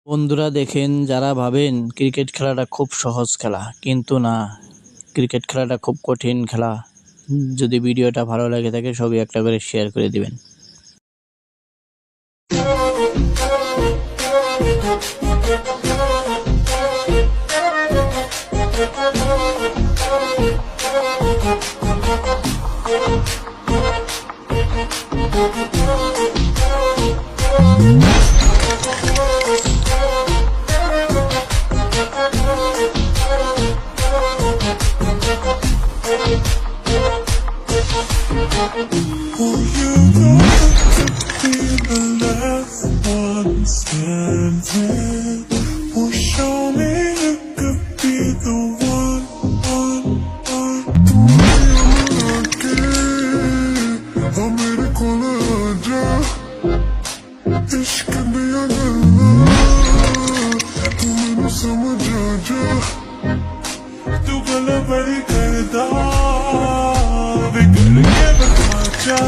বন্ধুরা দেখেন, যারা ভাবেন ক্রিকেট খেলাটা খুব সহজ খেলা, কিন্তু না, ক্রিকেট খেলাটা খুব কঠিন খেলা। যদি ভিডিওটা ভালো লাগে থাকে সবই একটা করে শেয়ার করে দিবেন। Show me you could be the one. मेरे कोल आजा इश्क दिया गल्ला तू मैनू समझ आजा तू गल बड़ी करदा वे करके बता जा